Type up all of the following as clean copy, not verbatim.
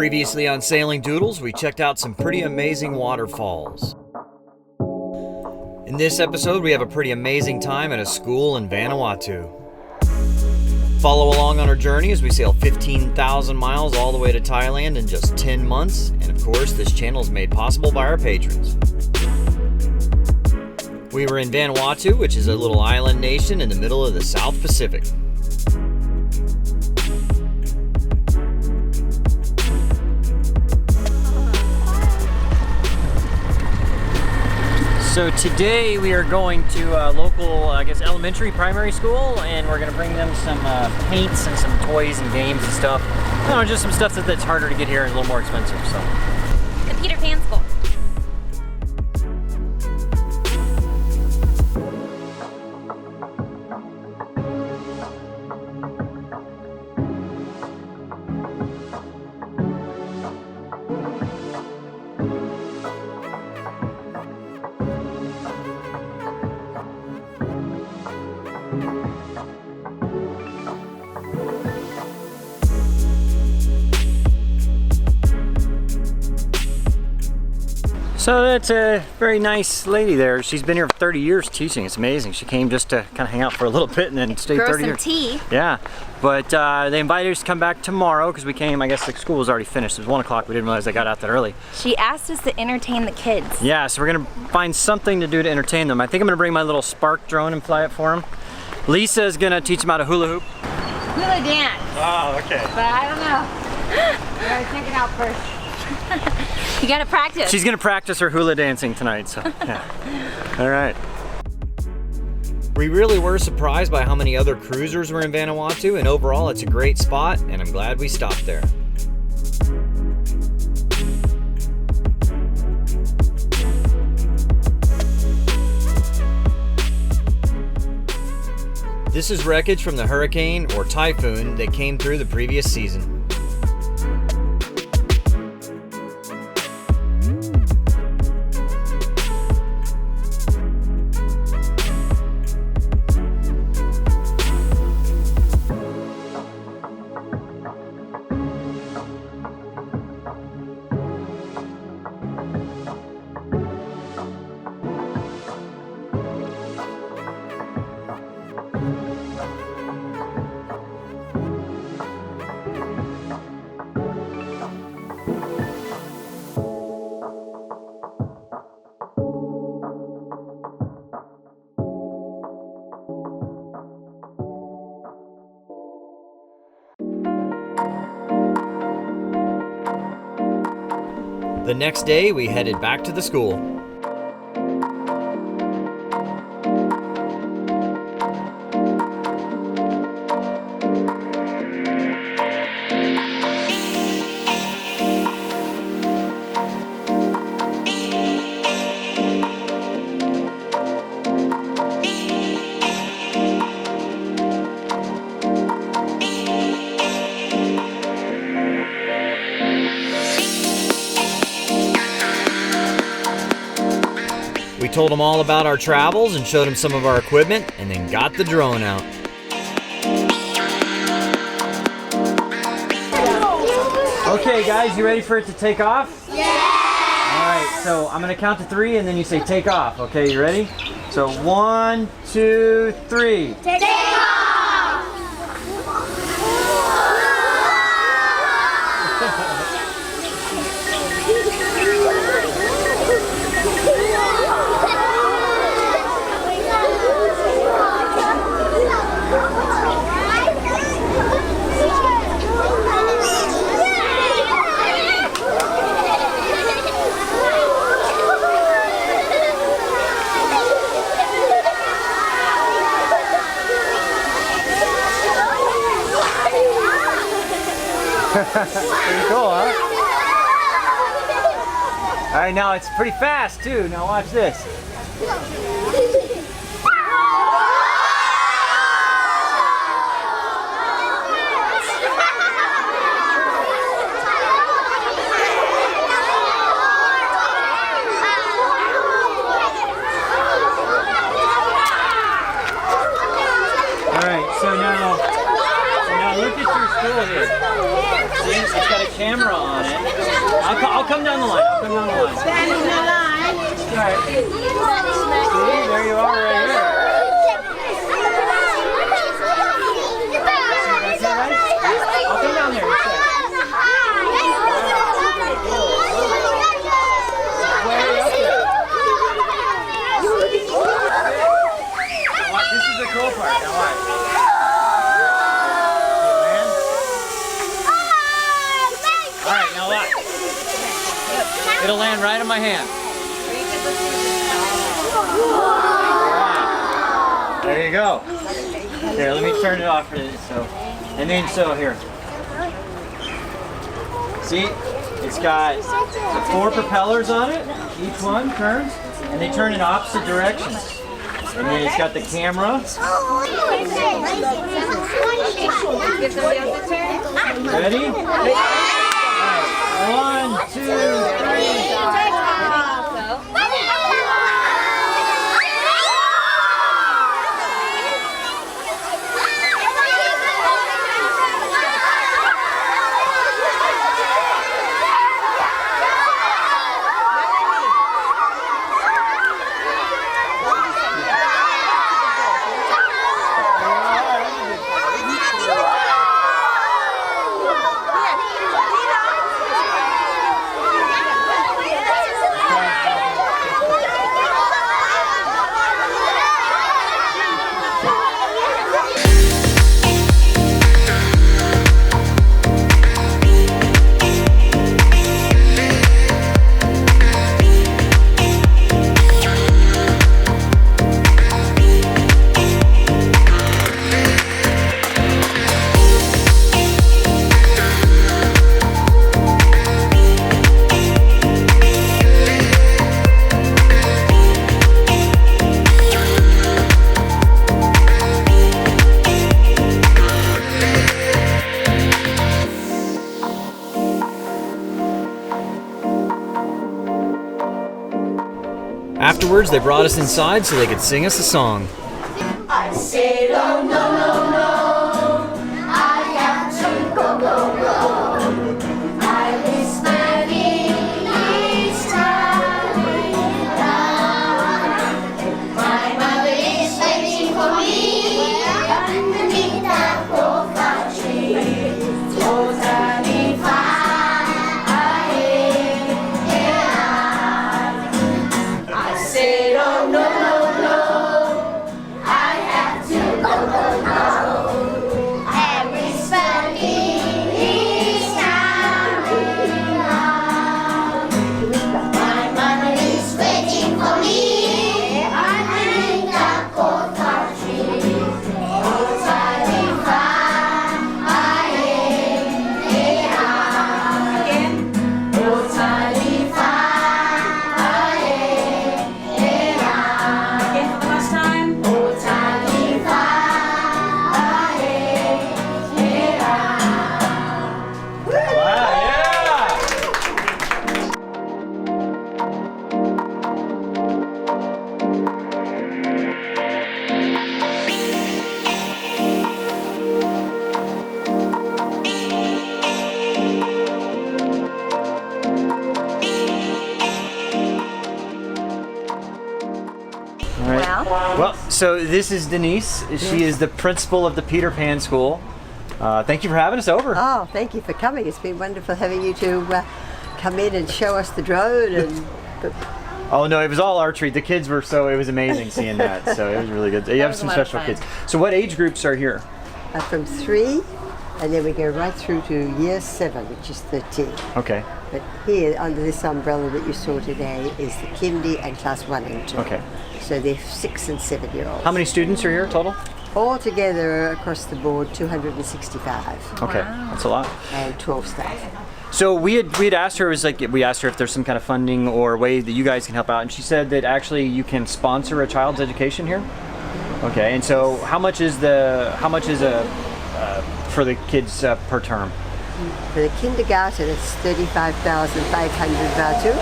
Previously on Sailing Doodles, we checked out some pretty amazing waterfalls. In this episode, we have a pretty amazing time at a school in Vanuatu. Follow along on our journey as we sail 15,000 miles all the way to Thailand in just 10 months. And of course, this channel is made possible by our patrons. We were in Vanuatu, which is a little island nation in the middle of the South Pacific. So today we are going to a local, elementary, primary school, and we're going to bring them some paints and some toys and games and stuff. I don't know, just some stuff that's harder to get here and a little more expensive, so. The Peter Pan School. So that's a very nice lady there. She's been here for 30 years teaching. It's amazing. She came just to kind of hang out for a little bit and then stayed 30 years. Grow some tea. Yeah, but they invited us to come back tomorrow because we came, I guess the school was already finished. It was 1 o'clock. We didn't realize they got out that early. She asked us to entertain the kids. Yeah, so we're gonna find something to do to entertain them. I think I'm gonna bring my little Spark drone and fly it for them. Lisa is gonna teach them how to hula hoop. Hula dance. Oh, okay. But I don't know. I gotta check it out first. You gotta practice. She's gonna practice her hula dancing tonight, so yeah. All right. We really were surprised by how many other cruisers were in Vanuatu, and overall it's a great spot, and I'm glad we stopped there. This is wreckage from the hurricane or typhoon that came through the previous season. The next day, we headed back to the school. We told them all about our travels and showed them some of our equipment, and then got the drone out. Okay guys, you ready for it to take off? Yeah! Alright, so I'm gonna count to 3 and then you say take off. Okay, you ready? So 1, 2, 3. Take off! Pretty cool, huh? All right, now it's pretty fast too. Now watch this. So now look at your school here. See, it's got a camera on it. I'll come down the line. I'll come down the line. Stand in the line. All right. See, there you are right here. That's all right? I'll come down there. This is the cool part. Now watch. All right, now watch. It'll land right in my hand. There you go. Here, let me turn it off for this. And then here. See, it's got 4 propellers on it. Each one turns, and they turn in opposite directions. And then it's got the camera. Ready? Right. 1, 2, 3. Afterwards, they brought us inside so they could sing us a song. I said, oh no, no, no, I have to go, go, go. I miss my knees turning down. My mother is waiting for me underneath that profile tree. Totally fine, I said, oh no, no, no, I have to go, go, go. Everybody is coming out. My mother is waiting for me underneath that cocoa tree. Totally fine, again. Totally fine, again for the last time. Totally Wow, yeah! All right. Well, so this is Denise. She is the principal of the Peter Pan School. Thank you for having us over. Oh, thank you for coming. It's been wonderful having you to come in and show us the drone. And Oh no, it was all our treat. The kids were it was amazing seeing that. So it was really good. You have some special kids. So what age groups are here? from 3, and then we go right through to year 7, which is 13. Okay. But here, under this umbrella that you saw today, is the kindy and class 1 and 2. Okay. So they're 6 and 7-year-olds. How many students are here total? Altogether, across the board, 265. Okay, that's a lot. And 12 staff. So we had asked her, we asked her if there's some kind of funding or way that you guys can help out, and she said that actually you can sponsor a child's education here. Okay, and so how much is for the kids per term? For the kindergarten, it's 35,500 Vanuatu,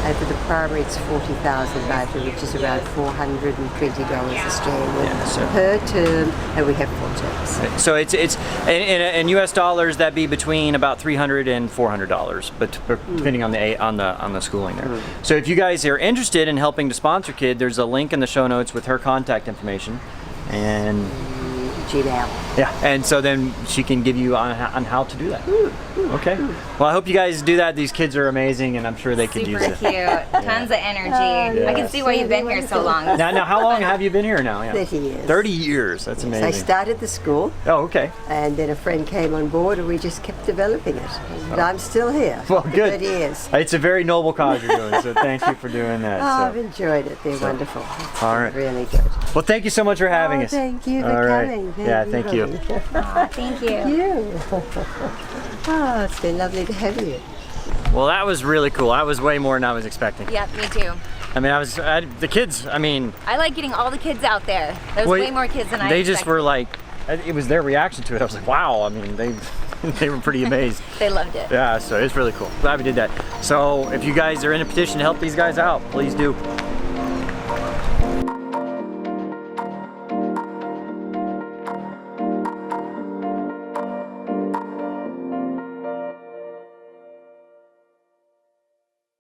and for the primary, it's 40,000 Vanuatu, which is around $420 Australian per term, and we have 4 terms. So it's in US dollars, that'd be between about $300 and $400, but depending on the schooling there. So if you guys are interested in helping to sponsor Kid, there's a link in the show notes with her contact information, and Gmail. yeah, and so then she can give you on how to do that. Okay. Well, I hope you guys do that. These kids are amazing, and I'm sure they could use it. Super cute. Tons of energy. I can see why you've been here so long. Now, how long have you been here now? Yeah. 30 years. 30 years. That's amazing. I started the school, Oh, okay. and then a friend came on board, and we just kept developing it. And I'm still here. Well, after good. 30 years. It's a very noble cause you're doing, so thank you for doing that. Oh, I've So. enjoyed it. They're wonderful. It's All been right. really good. Well, thank you so much for having us. Thank you for All right. coming. Yeah, thank you. Aw, thank you. You. Oh, it's been lovely to have you. Well, that was really cool. That was way more than I was expecting. Yep, me too. I mean, the kids, I mean, I like getting all the kids out there. There's well, way more kids than I they just expected. were like, it was their reaction to it. I was like, wow. I mean, they were pretty amazed. They loved it. Yeah, so it's really cool. Glad we did that. So if you guys are in a petition to help these guys out, please do.